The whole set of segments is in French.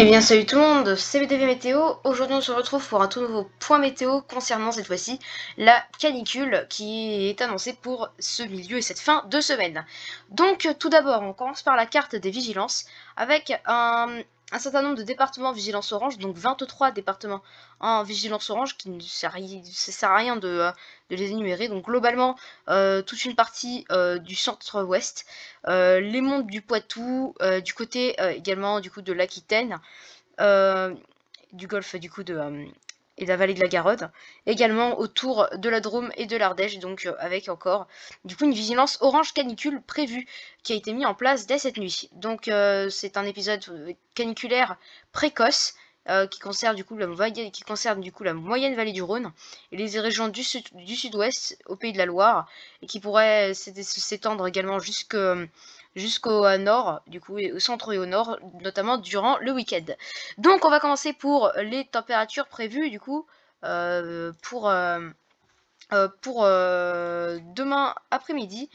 Eh bien salut tout le monde, c'est BTV Météo. Aujourd'hui on se retrouve pour un tout nouveau point météo concernant cette fois-ci la canicule qui est annoncée pour ce milieu et cette fin de semaine. Donc tout d'abord on commence par la carte des vigilances avec un certain nombre de départements vigilance orange, donc 23 départements en vigilance orange qui ne sert à rien de les énumérer. Donc globalement toute une partie du centre-ouest, les monts du Poitou, du côté également du coup de l'Aquitaine, du golfe du coup et de la vallée de la Garonne, également autour de la Drôme et de l'Ardèche, donc avec encore du coup une vigilance orange canicule prévue qui a été mise en place dès cette nuit. Donc c'est un épisode caniculaire précoce qui concerne du coup la moyenne vallée du Rhône et les régions du sud-ouest au pays de la Loire, et qui pourrait s'étendre également jusqu'au nord, du coup, et au centre et au nord, notamment durant le week-end. Donc on va commencer pour les températures prévues, du coup, pour demain après-midi.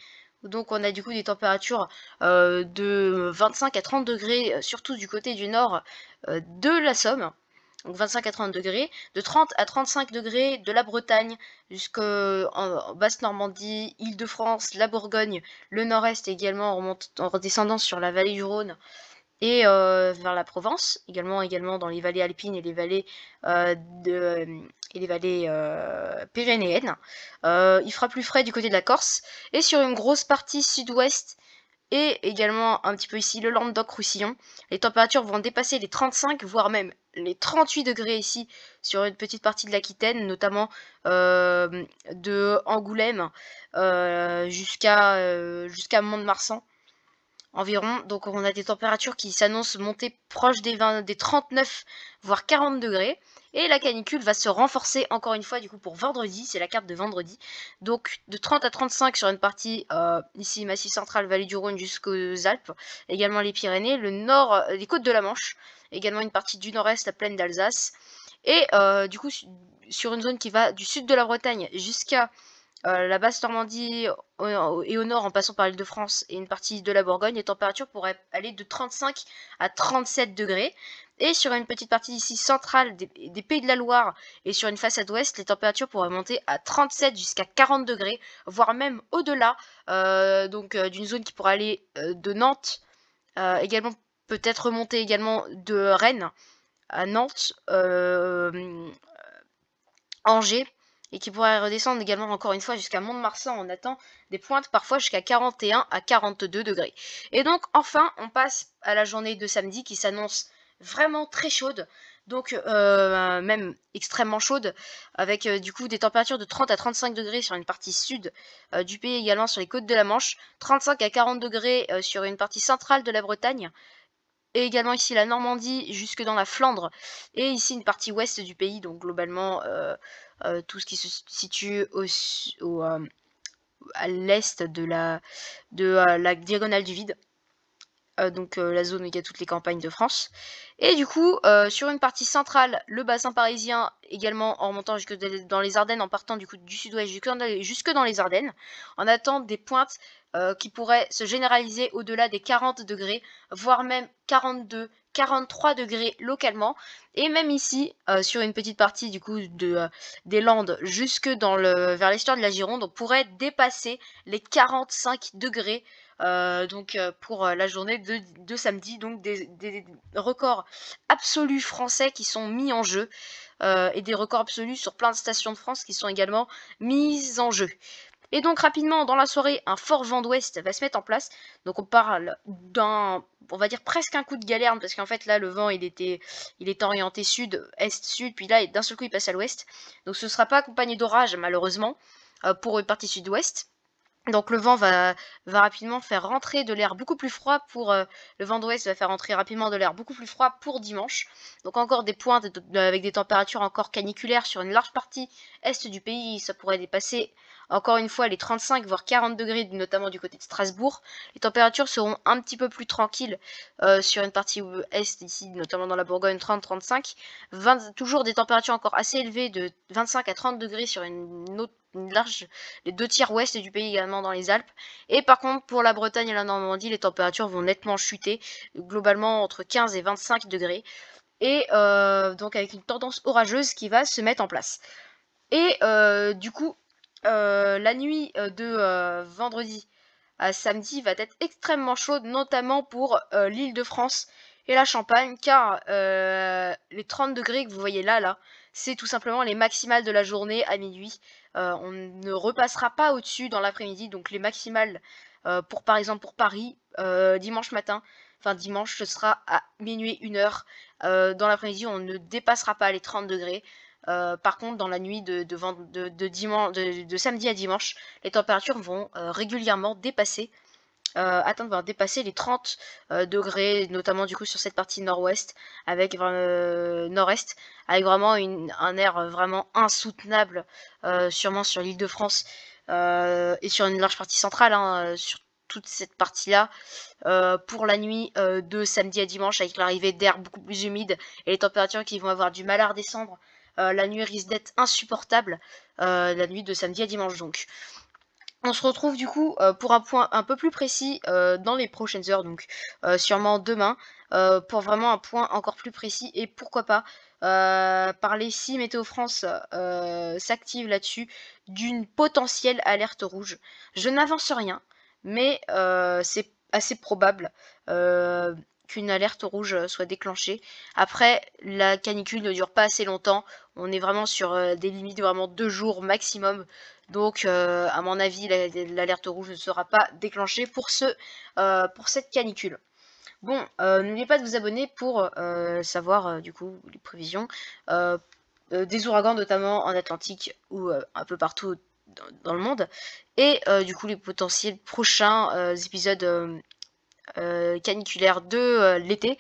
Donc on a du coup des températures de 25 à 30 degrés, surtout du côté du nord de la Somme. Donc 25 à 30 degrés, de 30 à 35 degrés de la Bretagne jusqu'en Basse-Normandie, Île-de-France, la Bourgogne, le nord-est également en redescendant sur la vallée du Rhône et vers la Provence, également dans les vallées alpines et les vallées pyrénéennes. Il fera plus frais du côté de la Corse et sur une grosse partie sud-ouest et également un petit peu ici le Languedoc-Roussillon. Les températures vont dépasser les 35 voire même les 38 degrés ici sur une petite partie de l'Aquitaine, notamment de Angoulême jusqu'à Mont-de-Marsan environ. Donc on a des températures qui s'annoncent monter proche des 39 voire 40 degrés. Et la canicule va se renforcer encore une fois du coup pour vendredi, c'est la carte de vendredi. Donc de 30 à 35 sur une partie ici Massif Central, Vallée du Rhône jusqu'aux Alpes, également les Pyrénées, le nord, les côtes de la Manche, également une partie du nord-est, la plaine d'Alsace. Et du coup sur une zone qui va du sud de la Bretagne jusqu'à la basse Normandie et au nord en passant par l'Île-de-France et une partie de la Bourgogne, les températures pourraient aller de 35 à 37 degrés. Et sur une petite partie ici centrale des Pays de la Loire et sur une façade ouest, les températures pourraient monter à 37 jusqu'à 40 degrés, voire même au-delà, d'une zone qui pourrait aller de Nantes, également peut-être remonter également de Rennes à Nantes, Angers, et qui pourrait redescendre également encore une fois jusqu'à Mont-de-Marsan. On attend des pointes parfois jusqu'à 41 à 42 degrés. Et donc enfin on passe à la journée de samedi qui s'annonce vraiment très chaude, donc même extrêmement chaude, avec du coup des températures de 30 à 35 degrés sur une partie sud du pays, également sur les côtes de la Manche, 35 à 40 degrés sur une partie centrale de la Bretagne, et également ici la Normandie jusque dans la Flandre, et ici une partie ouest du pays, donc globalement tout ce qui se situe à l'est de la diagonale du vide, donc la zone où il y a toutes les campagnes de France. Et du coup sur une partie centrale, le bassin parisien également en remontant jusque dans les Ardennes, en partant du coup du sud-ouest jusque dans les Ardennes, en attente des pointes qui pourraient se généraliser au-delà des 40 degrés, voire même 42, 43 degrés localement. Et même ici, sur une petite partie du coup des Landes jusque vers l'estuaire de la Gironde, on pourrait dépasser les 45 degrés pour la journée de samedi. Donc des records absolus français qui sont mis en jeu, et des records absolus sur plein de stations de France qui sont également mis en jeu. Et donc rapidement dans la soirée, un fort vent d'ouest va se mettre en place. Donc on parle on va dire presque un coup de galerne, parce qu'en fait là le vent il était orienté sud, est-sud, puis là d'un seul coup il passe à l'ouest. Donc ce ne sera pas accompagné d'orage malheureusement pour une partie sud-ouest. Donc le vent va rapidement faire rentrer de l'air beaucoup plus froid le vent d'ouest va faire rentrer rapidement de l'air beaucoup plus froid pour dimanche. Donc encore des pointes avec des températures encore caniculaires sur une large partie est du pays. Ça pourrait dépasser encore une fois les 35 voire 40 degrés, notamment du côté de Strasbourg. Les températures seront un petit peu plus tranquilles sur une partie est ici, notamment dans la Bourgogne, 30-35. Toujours des températures encore assez élevées de 25 à 30 degrés sur une large, les 2 tiers ouest du pays, également dans les Alpes. Et par contre, pour la Bretagne et la Normandie, les températures vont nettement chuter, globalement entre 15 et 25 degrés. Et donc avec une tendance orageuse qui va se mettre en place. Et du coup, la nuit de vendredi à samedi va être extrêmement chaude, notamment pour l'Île-de-France et la Champagne, car les 30 degrés que vous voyez là, c'est tout simplement les maximales de la journée à minuit. On ne repassera pas au-dessus dans l'après-midi, donc les maximales pour par exemple pour Paris, dimanche matin, enfin dimanche, ce sera à minuit 1h. Dans l'après-midi, on ne dépassera pas les 30 degrés. Par contre, dans la nuit de samedi à dimanche, les températures vont régulièrement dépasser, dépasser les 30 degrés, notamment du coup sur cette partie nord-ouest, avec nord-est, avec vraiment un air vraiment insoutenable, sûrement sur l'Île-de-France et sur une large partie centrale, sur toute cette partie-là, pour la nuit de samedi à dimanche, avec l'arrivée d'air beaucoup plus humide et les températures qui vont avoir du mal à redescendre. La nuit risque d'être insupportable, la nuit de samedi à dimanche donc. On se retrouve du coup pour un point un peu plus précis dans les prochaines heures, donc sûrement demain, pour vraiment un point encore plus précis, et pourquoi pas parler, si Météo France s'active là-dessus, d'une potentielle alerte rouge. Je n'avance rien, mais c'est assez probable qu'une alerte rouge soit déclenchée. Après, la canicule ne dure pas assez longtemps, on est vraiment sur des limites vraiment 2 jours maximum. Donc, à mon avis, l'alerte rouge ne sera pas déclenchée pour cette canicule. Bon, n'oubliez pas de vous abonner pour savoir du coup les prévisions des ouragans, notamment en Atlantique ou un peu partout dans le monde, et du coup les potentiels prochains épisodes caniculaires de l'été,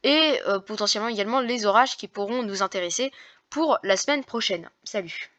et potentiellement également les orages qui pourront nous intéresser pour la semaine prochaine. Salut!